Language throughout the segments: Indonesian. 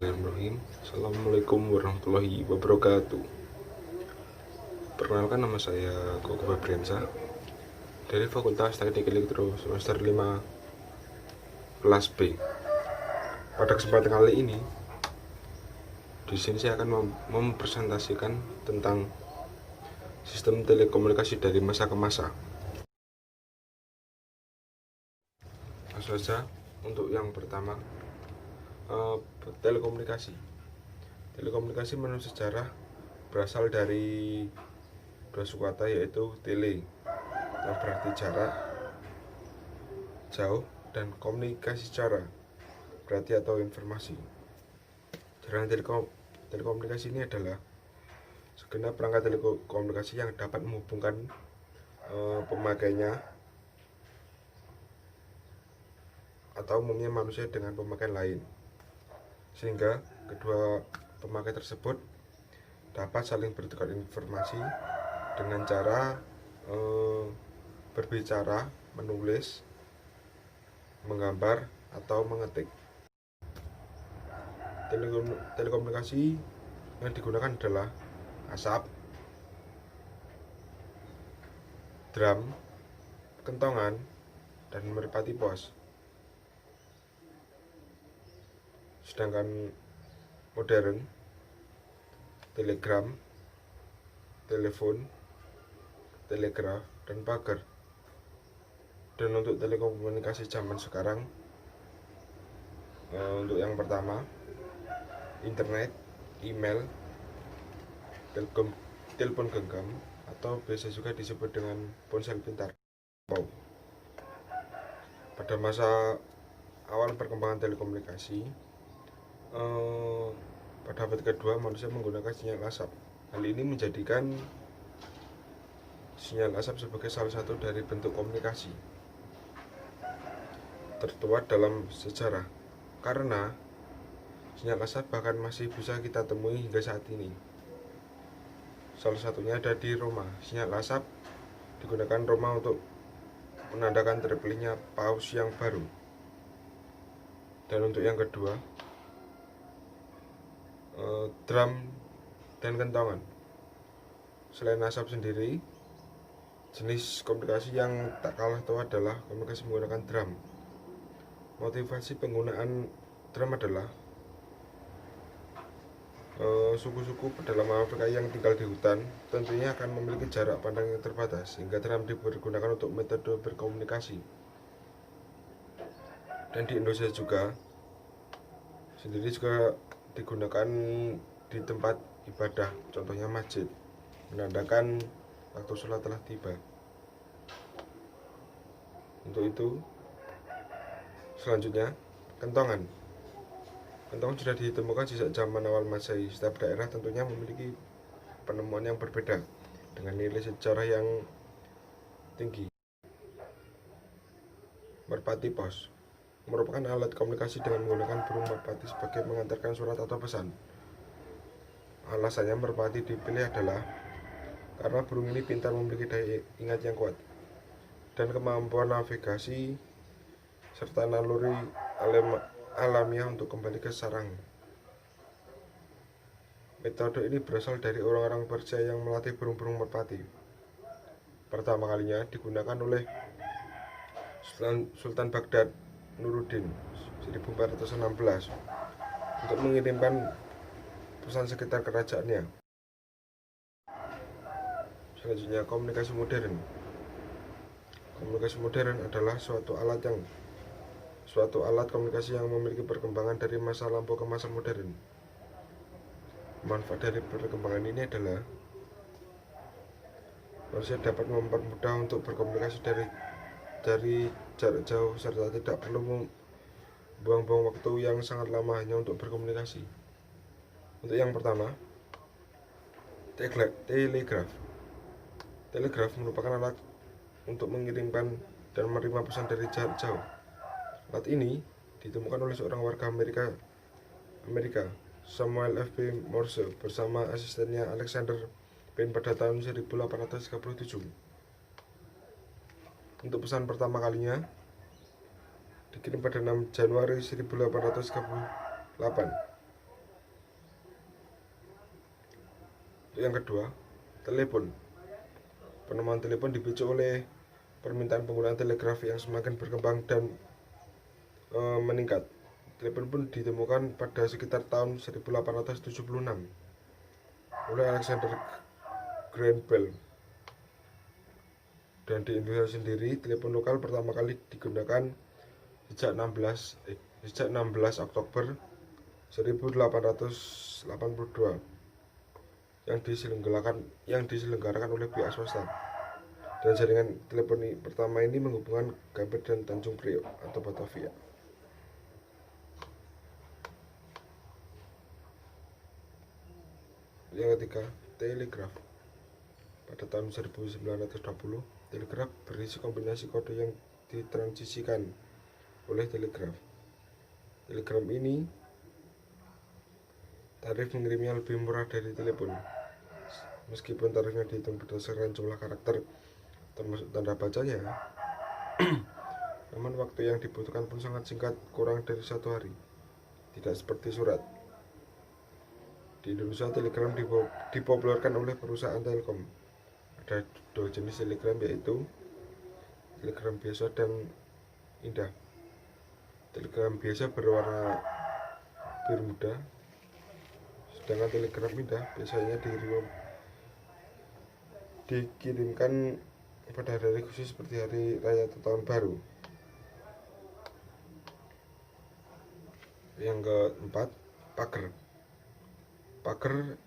Bismillahirrahmanirrahim. Assalamualaikum warahmatullahi wabarakatuh. Perkenalkan, nama saya Koko Febriansa dari Fakultas Teknik Elektro semester 5 kelas B. Pada kesempatan kali ini, di sini saya akan mempresentasikan tentang sistem telekomunikasi dari masa ke masa. Langsung saja untuk yang pertama, telekomunikasi. Telekomunikasi menurut sejarah berasal dari dua suku kata, yaitu tele yang berarti jarak jauh dan komunikasi cara berarti atau informasi. Jaringan telekomunikasi ini adalah segenap perangkat telekomunikasi yang dapat menghubungkan pemakainya atau umumnya manusia dengan pemakaian lain, sehingga kedua pemakai tersebut dapat saling bertukar informasi dengan cara berbicara, menulis, menggambar, atau mengetik. Telekomunikasi yang digunakan adalah asap, drum, kentongan, dan merpati pos. Sedangkan modern, telegram, telepon, telegraf, dan pager. Dan untuk telekomunikasi zaman sekarang, untuk yang pertama, internet, email, telepon genggam, atau biasa juga disebut dengan ponsel pintar. Pada masa awal perkembangan telekomunikasi, pada abad kedua manusia menggunakan sinyal asap. Hal ini menjadikan sinyal asap sebagai salah satu dari bentuk komunikasi tertua dalam sejarah, karena sinyal asap bahkan masih bisa kita temui hingga saat ini. Salah satunya ada di Roma. Sinyal asap digunakan Roma untuk menandakan terpilihnya paus yang baru. Dan untuk yang kedua, drum dan kentongan. Selain asap sendiri, jenis komunikasi yang tak kalah tua adalah komunikasi menggunakan drum. Motivasi penggunaan drum adalah suku-suku pedalaman Afrika yang tinggal di hutan tentunya akan memiliki jarak pandang yang terbatas, sehingga drum digunakan untuk metode berkomunikasi. Dan di Indonesia juga digunakan di tempat ibadah, contohnya masjid, menandakan waktu sholat telah tiba. Untuk itu, selanjutnya, kentongan. Kentongan sudah ditemukan sejak zaman awal Masehi. Setiap daerah tentunya memiliki penemuan yang berbeda dengan nilai sejarah yang tinggi. Merpati pos merupakan alat komunikasi dengan menggunakan burung merpati sebagai mengantarkan surat atau pesan. Alasannya merpati dipilih adalah karena burung ini pintar, memiliki daya ingat yang kuat, dan kemampuan navigasi serta naluri alamiah untuk kembali ke sarang. Metode ini berasal dari orang-orang Persia yang melatih burung-burung merpati. Pertama kalinya digunakan oleh Sultan Baghdad Nuruddin 1416 untuk mengirimkan pesan sekitar kerajaannya. Selanjutnya, komunikasi modern. Komunikasi modern adalah suatu alat komunikasi yang memiliki perkembangan dari masa lampau ke masa modern. Manfaat dari perkembangan ini adalah manusia dapat mempermudah untuk berkomunikasi dari jarak jauh, serta tidak perlu buang-buang waktu yang sangat lama hanya untuk berkomunikasi. Untuk yang pertama, telegraf. Telegraf merupakan alat untuk mengirimkan dan menerima pesan dari jarak jauh. Alat ini ditemukan oleh seorang warga Amerika, Samuel F.B. Morse, bersama asistennya Alexander Bain pada tahun 1837. Untuk pesan pertama kalinya dikirim pada 6 Januari 1838. Yang kedua, telepon. Penemuan telepon dipicu oleh permintaan penggunaan telegrafi yang semakin berkembang dan meningkat. Telepon pun ditemukan pada sekitar tahun 1876 oleh Alexander Graham Bell. Dan di Indonesia sendiri, telepon lokal pertama kali digunakan sejak 16 Oktober 1882 yang diselenggarakan oleh pihak swasta. Dan jaringan teleponi pertama ini menghubungkan Gambir dan Tanjung Priok atau Batavia. Yang ketiga, telegraf. Pada tahun 1920, telegraf berisi kombinasi kode yang ditransisikan oleh telegraf. Telegram ini tarif mengirimnya lebih murah dari telepon. Meskipun tarifnya dihitung berdasarkan jumlah karakter termasuk tanda bacanya, namun waktu yang dibutuhkan pun sangat singkat, kurang dari 1 hari. Tidak seperti surat. Di Indonesia, telegram dipopulerkan oleh perusahaan Telkom. Ada 2 jenis telegram, yaitu telegram biasa dan indah. Telegram biasa berwarna biru muda, sedangkan telegram indah biasanya dikirimkan pada hari khusus seperti hari raya atau tahun baru. Yang keempat, pager. Pager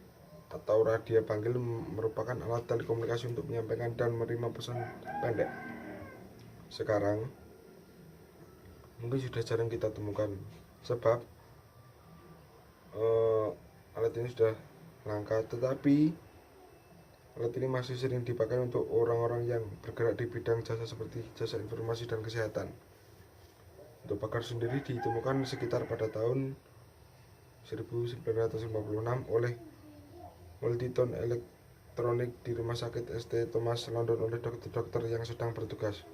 atau radio panggil merupakan alat telekomunikasi untuk menyampaikan dan menerima pesan pendek. Sekarang mungkin sudah jarang kita temukan, sebab alat ini sudah langka, tetapi alat ini masih sering dipakai untuk orang-orang yang bergerak di bidang jasa seperti jasa informasi dan kesehatan. Untuk pagar sendiri ditemukan sekitar pada tahun 1956 oleh multitone elektronik di Rumah Sakit St. Thomas London oleh dokter-dokter yang sedang bertugas.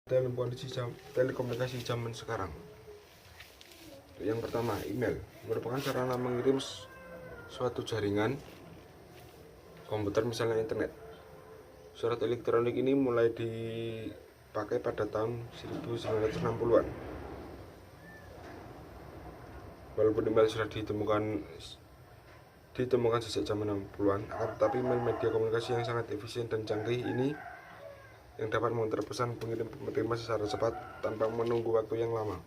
Telekomunikasi zaman sekarang. Yang pertama, email merupakan sarana mengirim suatu jaringan komputer, misalnya internet. Surat elektronik ini mulai dipakai pada tahun 1960-an. Walaupun email sudah ditemukan sejak zaman 60-an, tetapi email media komunikasi yang sangat efisien dan canggih ini yang dapat mengantar pesan pengirim penerima secara cepat tanpa menunggu waktu yang lama,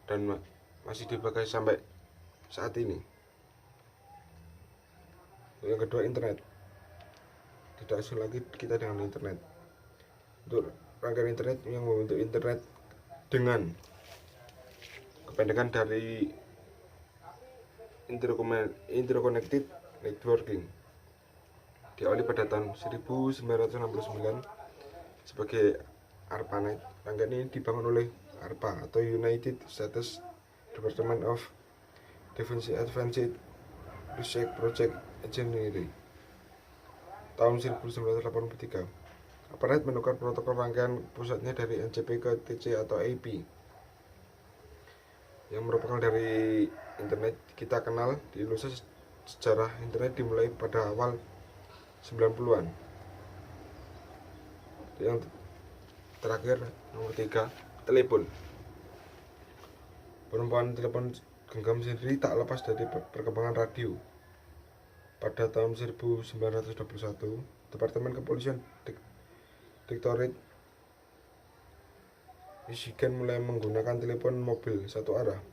dan masih dipakai sampai saat ini. Yang kedua, internet. Tidak asing lagi kita dengan internet. Untuk rangkaian internet yang membentuk internet dengan kependekan dari interconnected networking, diawali pada tahun 1969 sebagai ARPANET. Rangkaian ini dibangun oleh ARPA atau United States Department of Defense Advanced Research Project Engineering tahun 1983. ARPANET menukar protokol rangkaian pusatnya dari NCP ke TC atau IP, yang merupakan dari internet kita kenal. Di Indonesia, sejarah internet dimulai pada awal 90-an. Yang terakhir, nomor 3, telepon. Penemuan telepon genggam sendiri tak lepas dari perkembangan radio. Pada tahun 1921, Departemen Kepolisian Detroit, Michigan mulai menggunakan telepon mobil satu arah.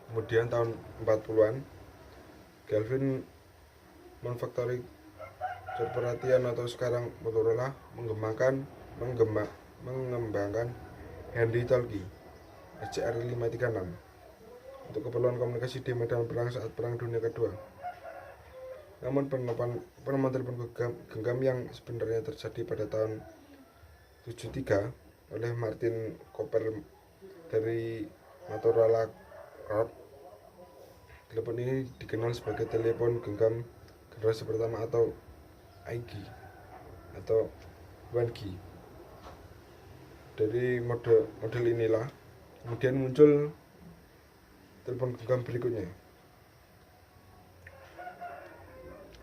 Kemudian tahun 40-an, Galvin Manufacturing Corporation atau sekarang Motorola mengembangkan handy talkie SCR 536 untuk keperluan komunikasi di medan perang saat Perang Dunia Kedua. Namun penemuan telepon genggam yang sebenarnya terjadi pada tahun 73 oleh Martin Cooper dari Motorola Corp. Telepon ini dikenal sebagai telepon genggam generasi pertama atau IG atau 1G. Dari model inilah kemudian muncul telepon genggam berikutnya.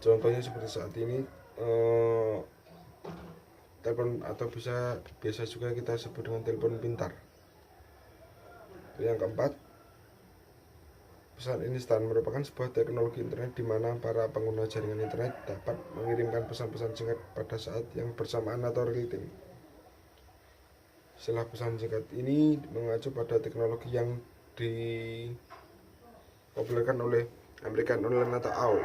Contohnya seperti saat ini, telepon atau biasa juga kita sebut dengan telepon pintar. Yang keempat, pesan instan merupakan sebuah teknologi internet di mana para pengguna jaringan internet dapat mengirimkan pesan-pesan singkat pada saat yang bersamaan atau real time. Istilah pesan singkat ini mengacu pada teknologi yang dipopulerkan oleh American Online atau AOL.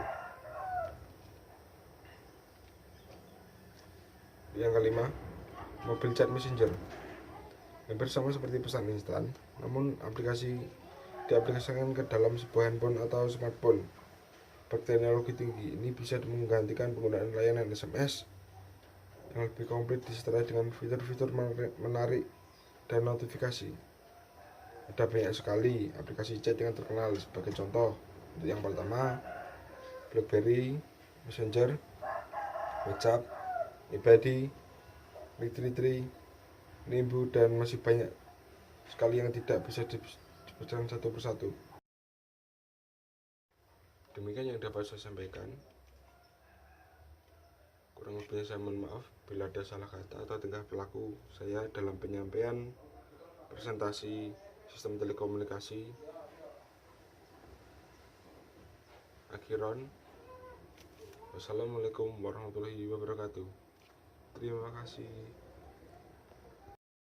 Yang kelima, mobile chat messenger. Hampir sama seperti pesan instan, namun diaplikasikan ke dalam sebuah handphone atau smartphone berteknologi tinggi. Ini bisa menggantikan penggunaan layanan SMS yang lebih komplit disertai dengan fitur-fitur menarik dan notifikasi. Ada banyak sekali aplikasi chat yang terkenal. Sebagai contoh, untuk yang pertama, BlackBerry, Messenger, WhatsApp, Ibadi, Linktree, Nimbu, dan masih banyak sekali yang tidak bisa disebutkan satu persatu. Demikian yang dapat saya sampaikan. Kurang lebihnya saya mohon maaf bila ada salah kata atau tingkah laku saya dalam penyampaian presentasi sistem telekomunikasi. Akhiron, wassalamualaikum warahmatullahi wabarakatuh. Terima kasih.